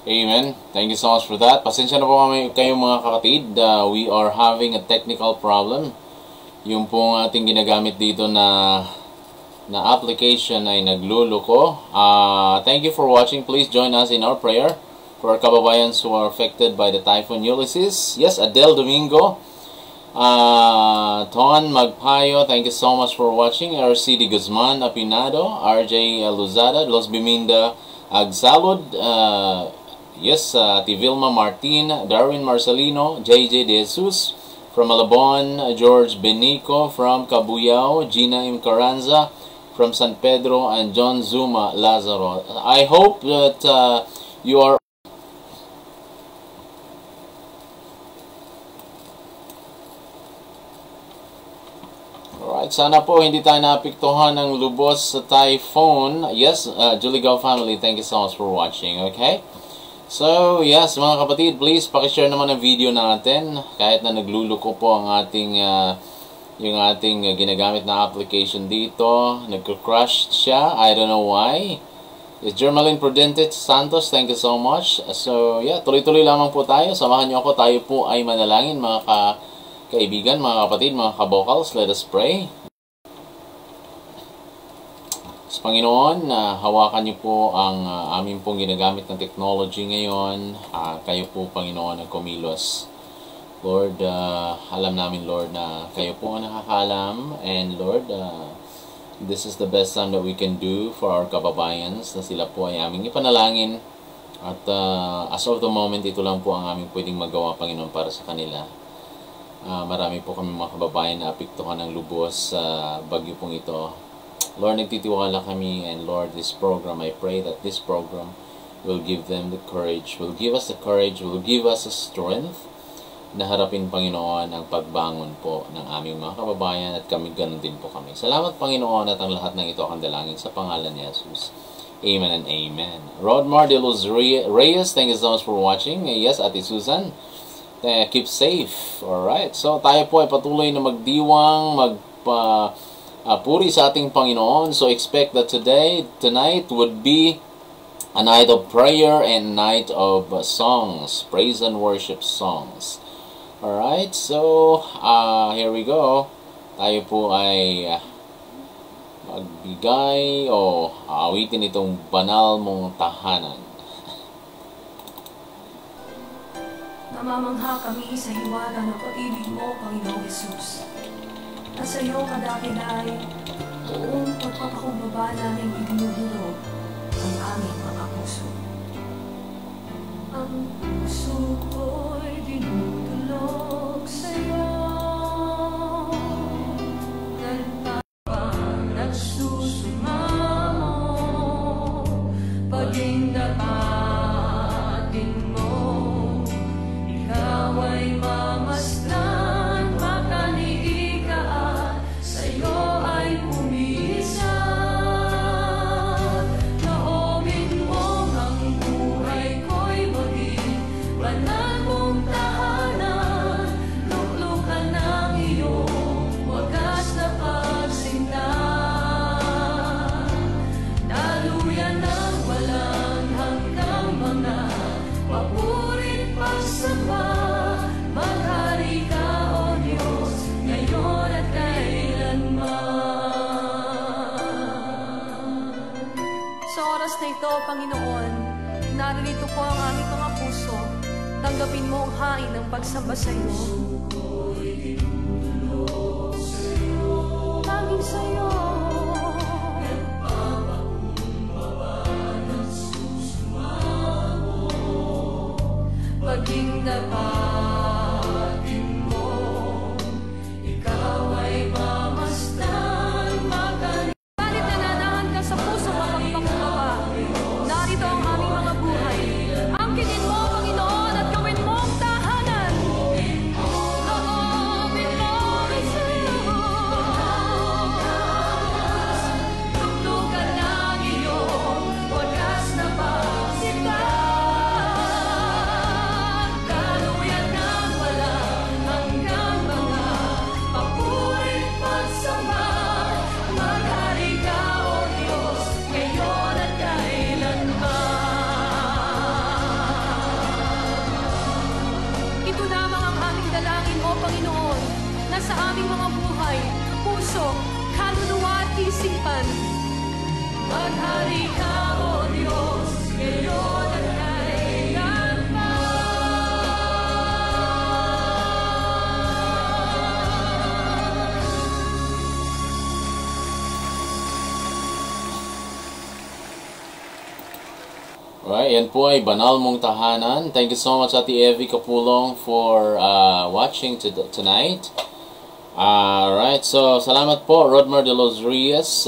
Amen. Thank you so much for that. Pasensya na po kayo mga kapatid. We are having a technical problem. Yung pong ating ginagamit dito na application ay nagluloko. Thank you for watching. Please join us in our prayer for our kababayans who are affected by the Typhoon Ulysses. Yes, Adele Domingo. Ton Magpayo, thank you so much for watching. RCD Guzman Apinado, RJ Luzada, Los Biminda Agsalud, yes, Vilma Martin, Darwin Marcelino, JJ De Jesus from Malabon, George Benico from Cabuyao, Gina M. Carranza from San Pedro, and John Zuma Lazaro. I hope that you are alright. Sana po hindi tayo naapektuhan ng lubos sa typhoon. Yes, Juligaw family, thank you so much for watching. Okay? So, yes, mga kapatid, please pakishare naman ang video natin kahit na nagluluko po ang ating yung ating ginagamit na application dito. Nagko-crash siya. I don't know why. Yes, Jermaline Prudente Santos, thank you so much. So, yeah, tuloy-tuloy lamang po tayo. Samahan niyo ako. Tayo po ay manalangin, mga kaibigan, mga kapatid, mga kabokals. Let us pray. Sa Panginoon, hawakan niyo po ang aming pong ginagamit ng technology ngayon. Kayo po, Panginoon, ang kumilos. Lord, alam namin, Lord, na kayo po ang nakakaalam. And Lord, this is the best time that we can do for our kababayans na sila po ay aming ipanalangin. At as of the moment, ito lang po ang aming pwedeng magawa, Panginoon, para sa kanila. Marami po kami mga kababayan na apektuhan ng lubos sa bagyo pong ito. Lord, nagtitiwala kami, and Lord, this program, I pray that this program will give them the courage, will give us the courage, will give us the strength na harapin, Panginoon, ang pagbangon po ng aming mga kababayan, at kami ganun din po kami. Salamat, Panginoon, at ang lahat ng ito ang dalangin sa pangalan ni Jesus. Amen and amen. Rodmar de Luz Reyes, thank you so much for watching. Yes, Ate Susan, keep safe. Alright, so tayo po ay patuloy na magdiwang, puri sa ating Panginoon. So expect that tonight would be a night of prayer and night of songs, praise and worship songs. Alright, so here we go. Tayo po ay magbigay o awitin itong banal mong tahanan. Namamangha kami sa hiwaga ng pag-ibig mo, Panginoong Jesus. At sa iyong kadakilay, buong pagpapakumbaba namin ibinubulog ang aming mga puso. Ang puso ko'y dinudulog sa'yo. Nagpapang nagsusumamo, paging dapatin mo, ikaw ay mamasdan. Ito, Panginoon, naririto po ang aming mga puso. Tanggapin mo ang hain ng pagsamba sa iyo. Tanging sa iyo. Nagpapakumbaba ng susumamo, paging dapatin mo, ikaw ay mamasdan, magaling. Balit nananahan ka sa puso mapagpakumbaba. Narito ang aming mga buhay. Angkinin mo, Panginoon, at gawin mo ang tahanan. Loobin mo rin sa iyo. at hari ka, O Diyos, ngayon at kailan pa. Alright, yan po ay Banal Mong Tahanan. Thank you so much, Ate Evie Capulong, for watching tonight. Alright, so salamat po, Rodmer de los Reyes,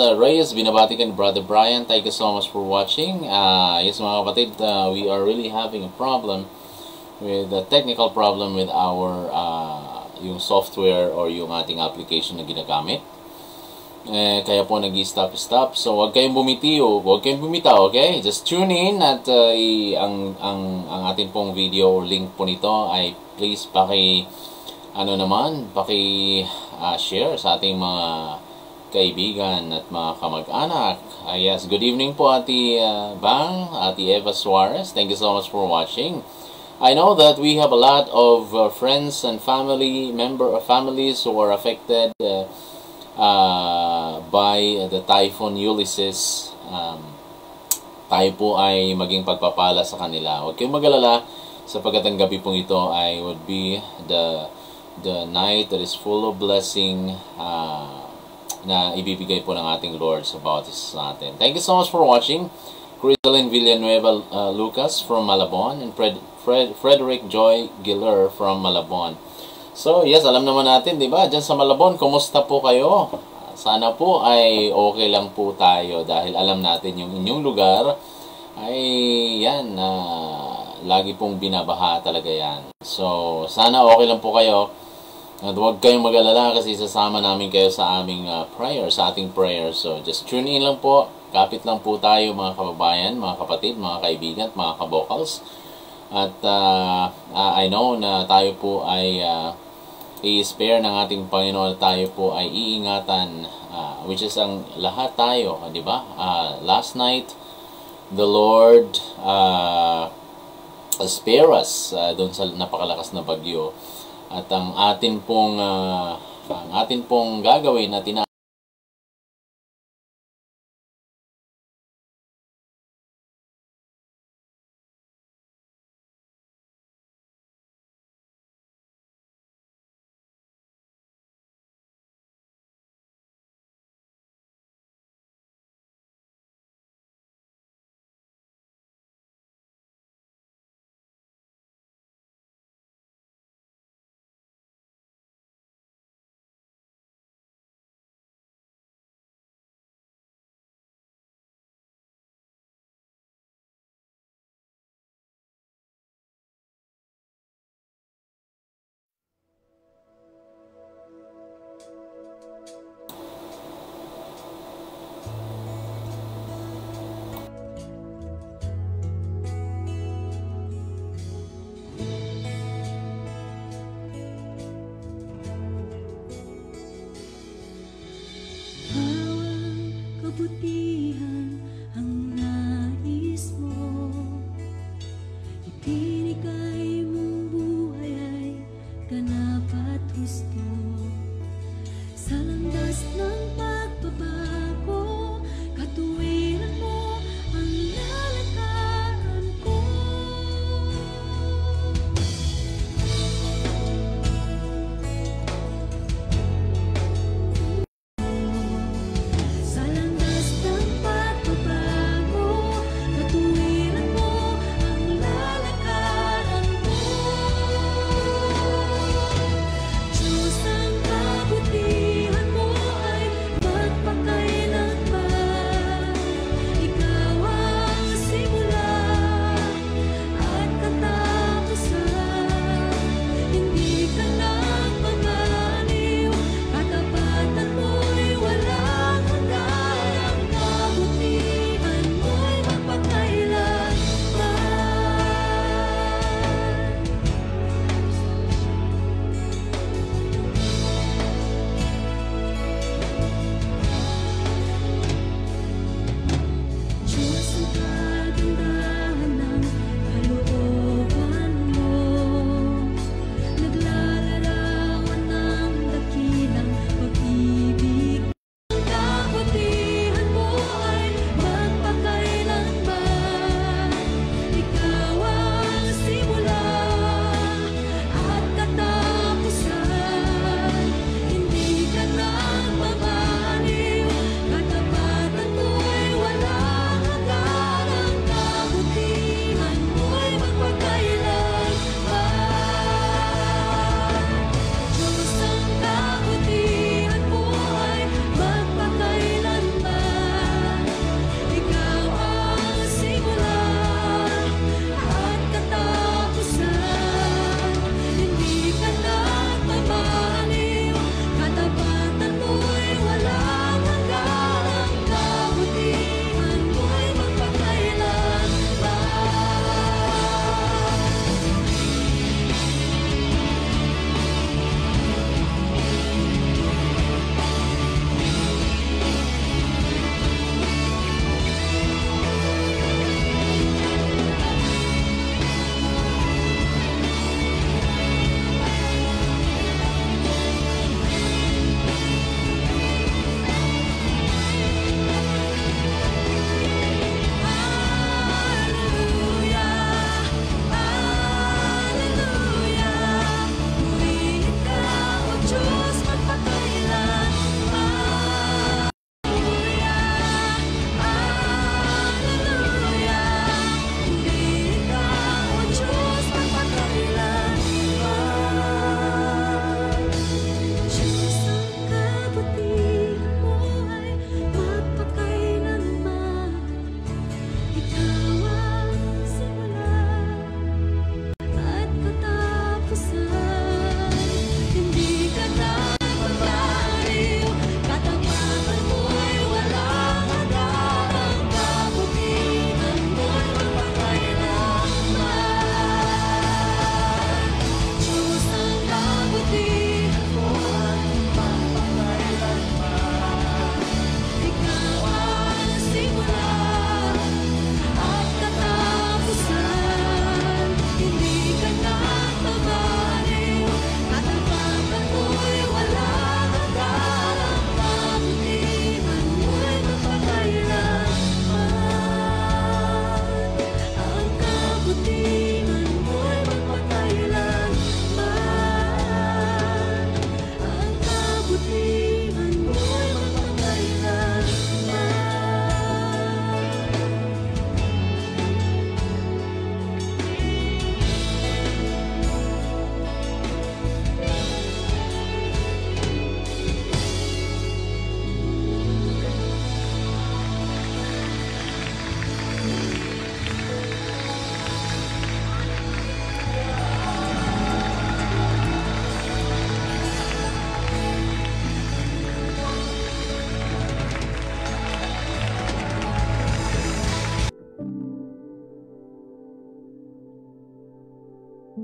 binabati ka ni Brother Brian. Thank you so much for watching. Yes, mga kapatid, we are really having a problem with a technical problem with our yung software or yung ating application na ginagamit. Kaya po nag-stop. So, huwag kayong huwag kayong bumitaw, okay? Just tune in at ang ating pong video or link po nito ay please share sa ating mga kaibigan at mga kamag-anak. Yes, good evening po, Ate Bang, Ate Eva Suarez. Thank you so much for watching. I know that we have a lot of friends and families who are affected by the Typhoon Ulysses. Tayo po ay maging pagpapala sa kanila. Huwag kayong mag-alala sapagkat ang gabi pong ito ay would be the night that is full of blessing na ibibigay po ng ating Lord sa bautismo natin. Thank you so much for watching. Crisalyn Villanueva Lucas from Malabon and Frederick Joy Giller from Malabon. So, yes, alam naman natin, di ba? Diyan sa Malabon, kumusta po kayo? Sana po ay okay lang po tayo dahil alam natin yung inyong lugar ay yan, lagi pong binabaha talaga yan. So, sana okay lang po kayo. At huwag kayong mag-alala kasi sasama namin kayo sa aming sa ating prayer. So, just tune in lang po. Kapit lang po tayo mga kababayan, mga kapatid, mga kaibigan, mga kabokals. At I know na tayo po ay i-spare ng ating Panginoon, tayo po ay iingatan, which is ang lahat tayo, di ba? Last night, the Lord spare us doon sa napakalakas na bagyo. At ang atin pong gagawin na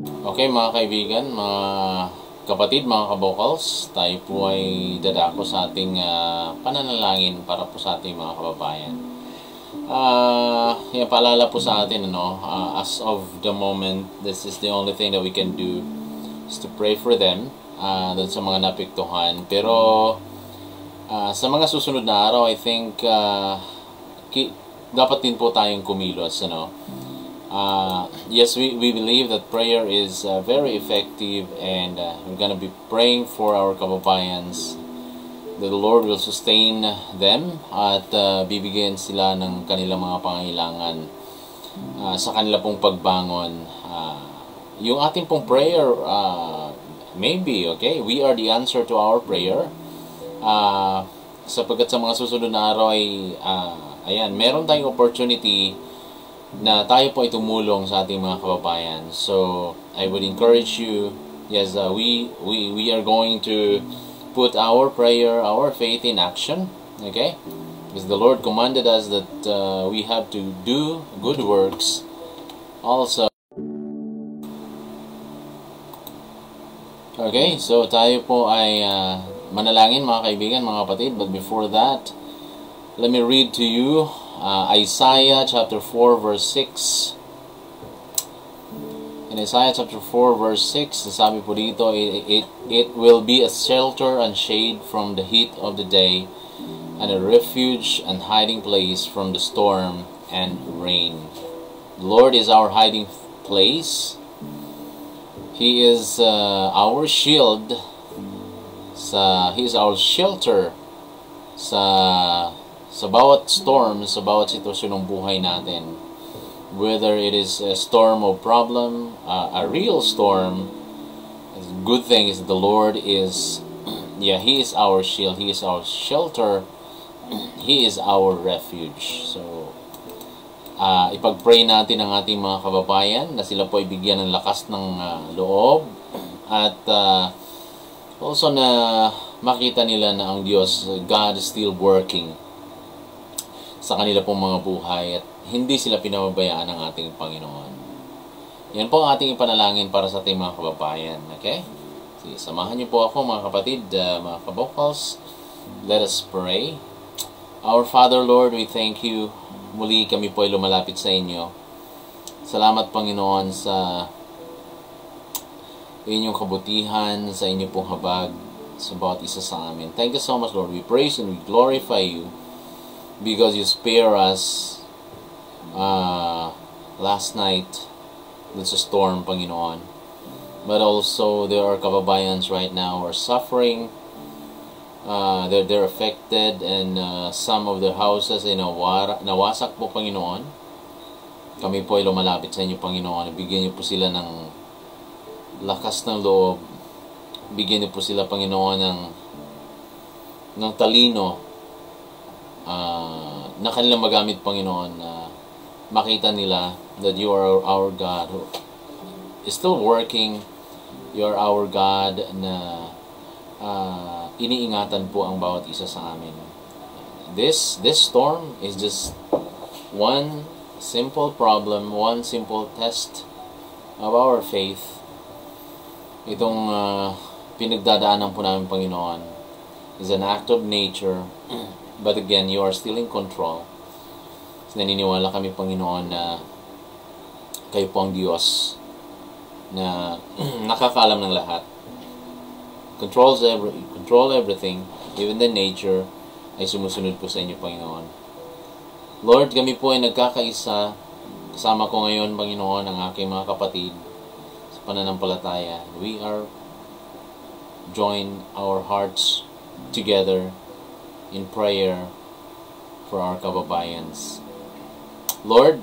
Okay mga kaibigan, mga kapatid, mga kabokals, tayo po ay dadako sa ating pananalangin para po sa ating mga kababayan. Yung paalala po sa atin, as of the moment, this is the only thing that we can do is to pray for them, dun sa mga napiktuhan. Pero sa mga susunod na araw, I think dapat din po tayong kumilos, yes, we believe that prayer is very effective, and we're gonna be praying for our kababayans that the Lord will sustain them at bibigyan sila ng kanilang mga pangailangan sa kanila pong pagbangon. Yung ating pong prayer, maybe, okay, we are the answer to our prayer. Sapagkat sa mga susunod na araw ay ayan, meron tayong opportunity na tayo po ay tumulong sa ating mga kababayan. So I would encourage you, yes, we are going to put our prayer, our faith in action, okay? Because the Lord commanded us that we have to do good works also. Okay, so tayo po ay manalangin mga kaibigan, mga kapatid. But before that, let me read to you Isaiah chapter 4 verse 6. In Isaiah chapter 4 verse 6, sabi po dito, it will be a shelter and shade from the heat of the day, and a refuge and hiding place from the storm and rain. The Lord is our hiding place. He is our shield. He is our shelter sa bawat storm, sa bawat sitwasyon ng buhay natin. Whether it is a storm of problem, a real storm, the good thing is the Lord is, He is our shield, He is our shelter, He is our refuge. So, ipag-pray natin ang ating mga kababayan na sila po ay bigyan ng lakas ng loob, at also na makita nila na ang Diyos, God is still working sa kanila pong mga buhay, at hindi sila pinababayaan ng ating Panginoon. Yan po ang ating ipanalangin para sa ating mga kababayan. Okay? Sige, samahan niyo po ako mga kapatid, mga kabokals. Let us pray. Our Father, Lord, we thank you. Muli kami po ay lumalapit sa inyo. Salamat, Panginoon, sa inyong kabutihan, sa inyong pong habag sa bawat isa sa amin. Thank you so much, Lord. We praise and we glorify you because you spare us last night dun sa storm, Panginoon. But also, there are kababayans right now who are suffering. They're affected, and some of their houses ay nawasak po, Panginoon. Kami po ay lumalapit sa inyo, Panginoon. Bigyan niyo po sila ng lakas ng loob. Bigyan niyo po sila, Panginoon, ng talino na kanilang magamit, Panginoon, na makita nila that you are our God who is still working. You are our God na iniingatan po ang bawat isa sa amin. This storm is just one simple problem, one simple test of our faith. Itong pinagdadaanan po namin, Panginoon, is an act of nature. But again, you are still in control. So, naniniwala kami, Panginoon, na kayo po ang Diyos na nakakaalam ng lahat. Control everything, even the nature, ay sumusunod po sa inyo, Panginoon. Lord, kami po ay nagkakaisa. Kasama ko ngayon, Panginoon, ang aking mga kapatid sa pananampalataya. We are join our hearts together in prayer for our kababayans. Lord,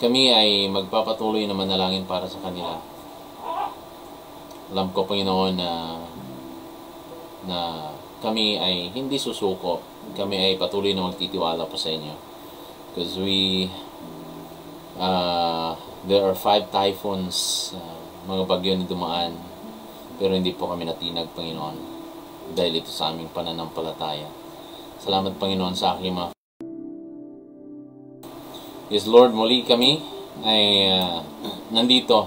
kami ay magpapatuloy na manalangin para sa kanila. Alam ko, Panginoon, na kami ay hindi susuko. Kami ay patuloy na magtitiwala po sa inyo. Because there are 5 typhoons, mga bagyo na dumaan, pero hindi po kami natinag, Panginoon, dahil ito sa aming pananampalataya. Salamat, Panginoon, sa aking mga... Yes, Lord, muli kami ay nandito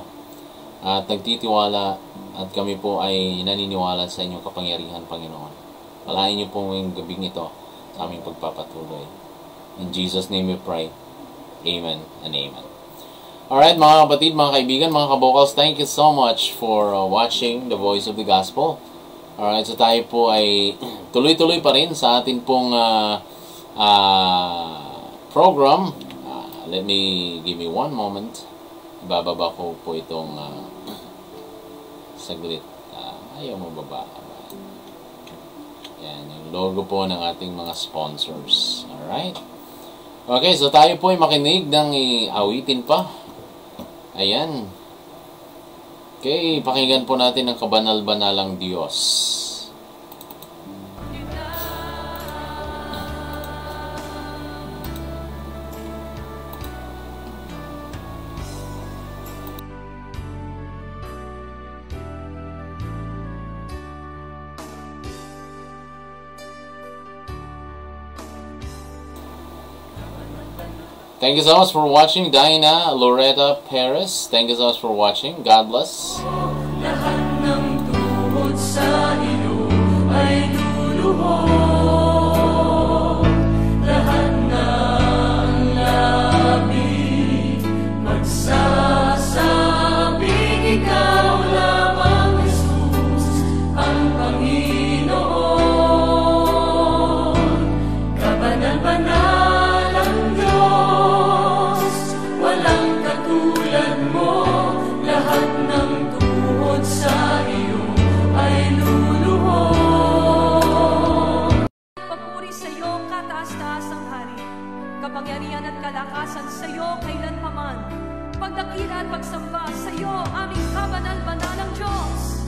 at nagtitiwala at kami po ay naniniwala sa inyong kapangyarihan, Panginoon. Palain niyo po ngayong gabing ito sa aming pagpapatuloy. In Jesus' name we pray. Amen and amen. Alright, mga kapatid, mga kaibigan, mga kabokals, thank you so much for watching The Voice of the Gospel. Alright, so tayo po ay tuloy-tuloy pa rin sa atin pong program. Let me, give me one moment. Bababa ko po itong saglit. Ayaw mo baba. Yan, yung logo po ng ating mga sponsors. Alright. Okay, so tayo po ay makinig ng awitin pa. Ayan. Okay, pakinggan po natin ang kabanal-banalang Diyos. Thank you so much for watching, Dinah Loretta Perez. Thank you so much for watching. God bless. Lahat ng tuhod sa iyo ay luluhod. Lahat ng labi magsasabing ikaw lamang, Jesus, ang Panginoon. Kabanal-banal ang Diyos, walang katulad mo. Lahat ng tuhod sa iyo ay luluhod. Papuri sa iyo, kataas-taasang hari. Kapangyarihan at kalakasan sa iyo kailanpaman. Pagdakila at pagsamba sa iyo, aming kabanal-banalang Diyos.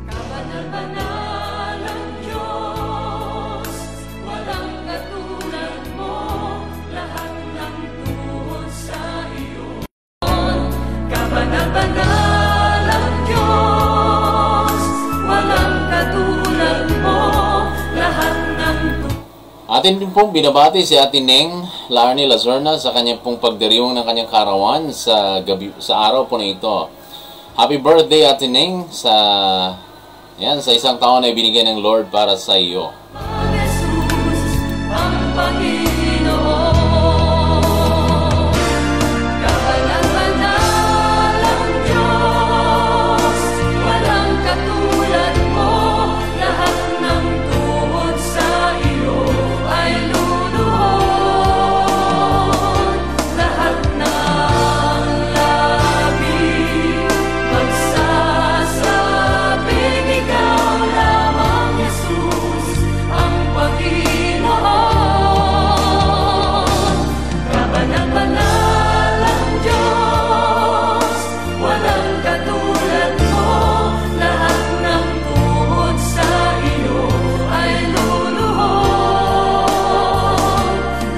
Kabanal-banal ang Diyos, walang katulad mo. Lahat ng tuhod sa iyo. Kabanal-banal ang Diyos, walang katulad mo. Lahat ng Atin din pong binabati si Ate Neng Larnie Lazorna sa kanyang pong pagdiriwang ng kanyang karawan sa araw po na ito. Happy birthday, Ate Neng, sa isang taon na ibinigay ng Lord para sa iyo. Jesus, ang Panginoon. Kabanal-banal ang Diyos, walang katulad mo. Lahat ng tuhod sa iyo ay luluhod. Lahat ng labi magsasabing ikaw lamang, Jesus, ang Panginoon. Kabanal-banal ang Diyos, walang katulad mo. Lahat ng tuhod sa iyo ay luluhod.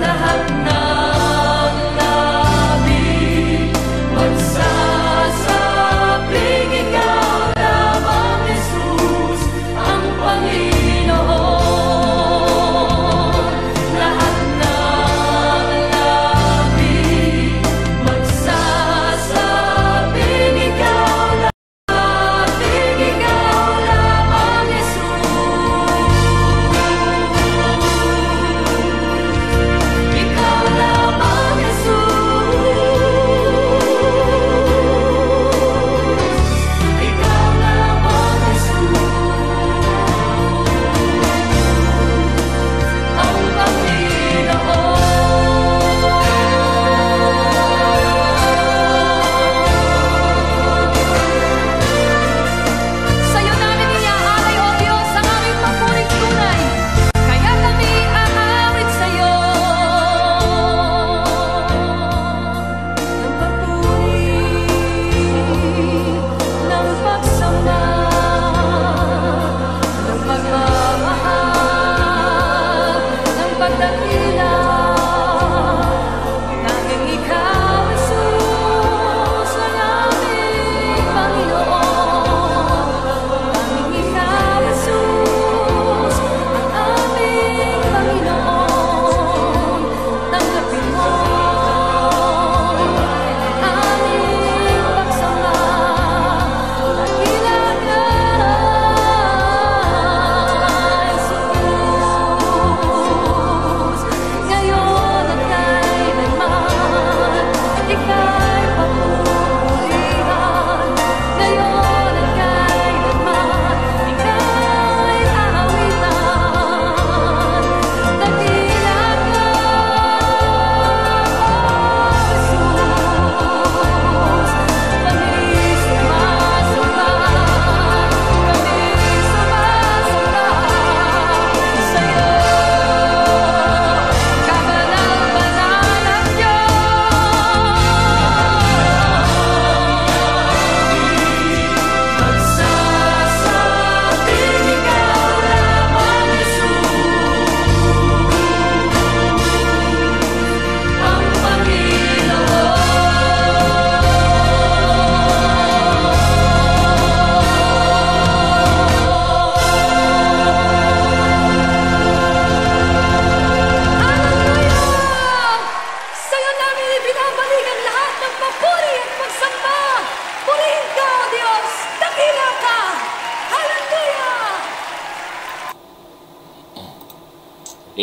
Lahat ng labi magsasabing ikaw lamang, Jesus, ang Panginoon. Lahat ng labi magsasabing ikaw lamang, Jesus. Ikaw lamang, Jesus. Ikaw lamang, Jesus, ang Panginoon. Sa'yo namin iniaalay, O Diyos, ang aming papuring tunay. Kaya kami aawit sa'yo. Ng papuri, ng pagsamba, ng pagmamahal, ng pagdakila. Tanging ikaw, Jesus, ang aming Panginoon. Tanging ikaw, Jesus, ang aming Panginoon. Tanggapin mo ang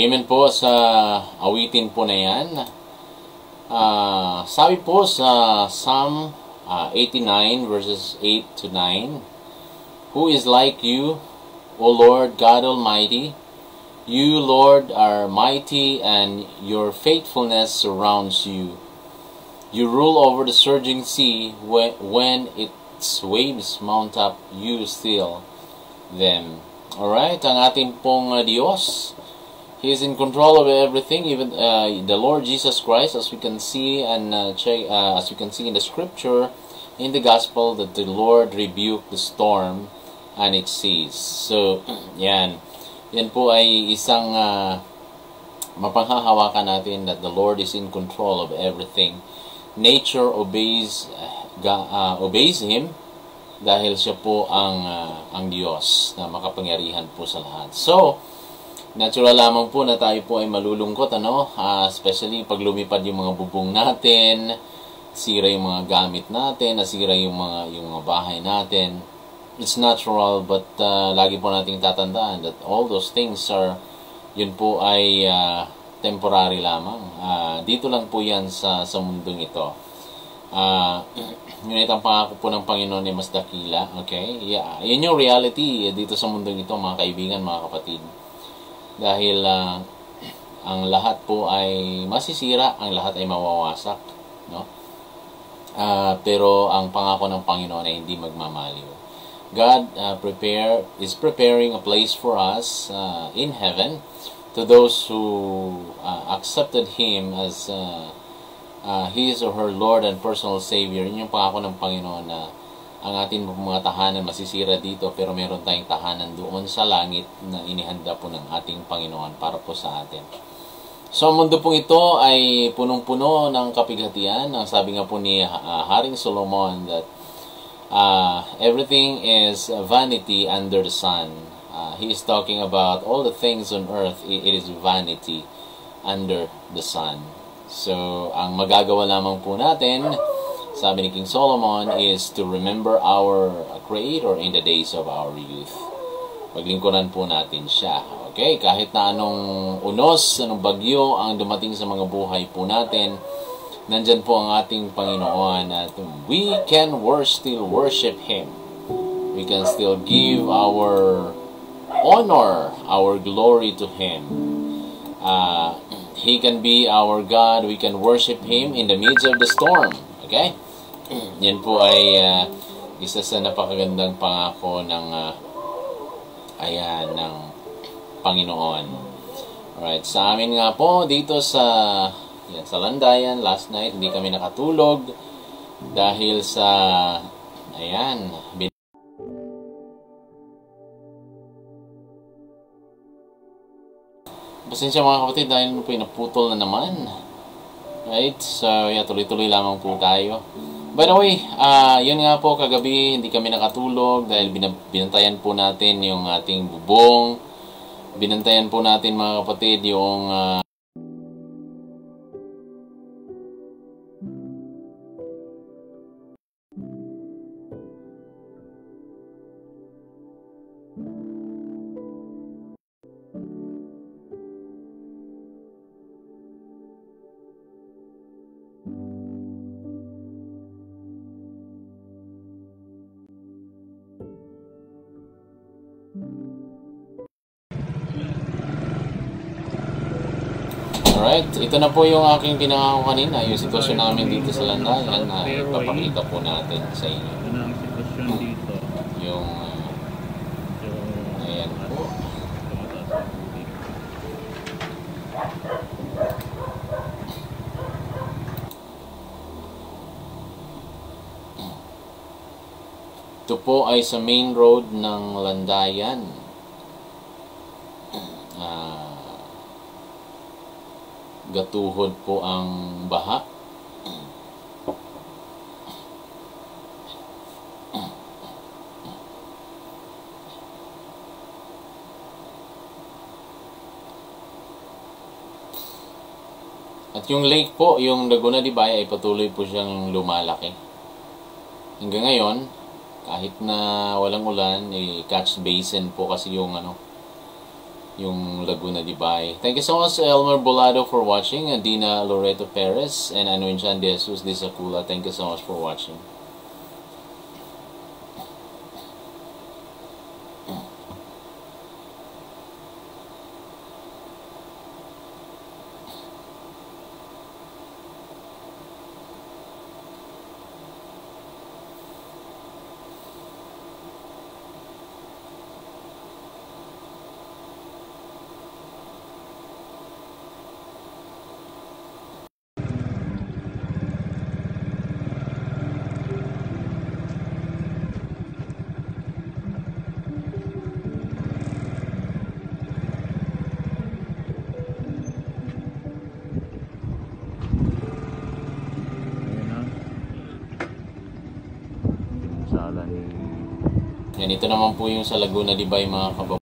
Amen po sa awitin po na yan. Sabi po sa Psalm 89 verses 8 to 9, Who is like you, O Lord God Almighty? You, Lord, are mighty, and your faithfulness surrounds you. You rule over the surging sea. When its waves mount up, you still them. Alright, ang ating pong Diyos, He is in control of everything, even the Lord Jesus Christ, as we can see and as we can see in the scripture, in the gospel, that the Lord rebuked the storm and it ceased. So, yan po ay isang mapanghahawakan natin, that the Lord is in control of everything. Nature obeys Him dahil siya po ang Diyos na makapangyarihan po sa lahat. So, natural lamang po na tayo po ay malulungkot, especially pag lumipad yung mga bubong natin, sira yung mga gamit natin, nasira yung mga bahay natin. It's natural, but lagi po nating tatandaan that all those things yun po ay temporary lamang. Dito lang po yan sa mundong ito. Ngunit ang pangako po ng Panginoon ay mas dakila. Okay? Yeah, yun yung reality dito sa mundong ito, mga kaibigan, mga kapatid. Dahil ang lahat po ay masisira, ang lahat ay mawawasak, no? Pero ang pangako ng Panginoon ay hindi magmamaliw. God is preparing a place for us in heaven to those who accepted Him as His or her Lord and personal Savior. Yun yung pangako ng Panginoon na ang ating mga tahanan masisira dito, pero meron tayong tahanan doon sa langit na inihanda po ng ating Panginoon para po sa atin. So, ang mundo pong ito ay punong-puno ng kapighatian. Ang sabi nga po ni Haring Solomon that everything is vanity under the sun. He is talking about all the things on earth. It is vanity under the sun. So, ang magagawa lamang po natin, sabi ni King Solomon, is to remember our Creator in the days of our youth. Paglingkuran po natin siya. Okay? Kahit na anong unos, anong bagyo ang dumating sa mga buhay po natin, nandyan po ang ating Panginoon at we can still worship Him. We can still give our honor, our glory to Him. He can be our God. We can worship Him in the midst of the storm. Okay? Yan po ay isa sa napakagandang pangako ng Panginoon. Alright, sa amin nga po dito sa Landayan, last night hindi kami nakatulog dahil sa pasensya mga kapatid dahil po naputol na naman. Right? So, tuloy-tuloy lamang po tayo. By the way, yun nga po, kagabi hindi kami nakatulog dahil binantayan po natin yung ating bubong. Binantayan po natin mga kapatid yung Alright, ito na po yung aking pinangako kanina, yung sitwasyon namin dito sa Landayan na ipapakita po natin sa inyo. Ano ang sitwasyon dito? Yung, ayan po. Ito po ay sa main road ng Landayan. Gatuhod po ang baha. At yung lake po, yung Laguna de Bay, ay patuloy po siyang lumalaki. Hanggang ngayon, kahit na walang ulan, catch basin po kasi yung yung Laguna Libay. Thank you so much, Elmer Bolado, for watching, and Dina Loreto Perez, and Anunchan de Jesus de Sacula. Thank you so much for watching. Yan, ito naman po yung sa Laguna Libay, mga kababayan.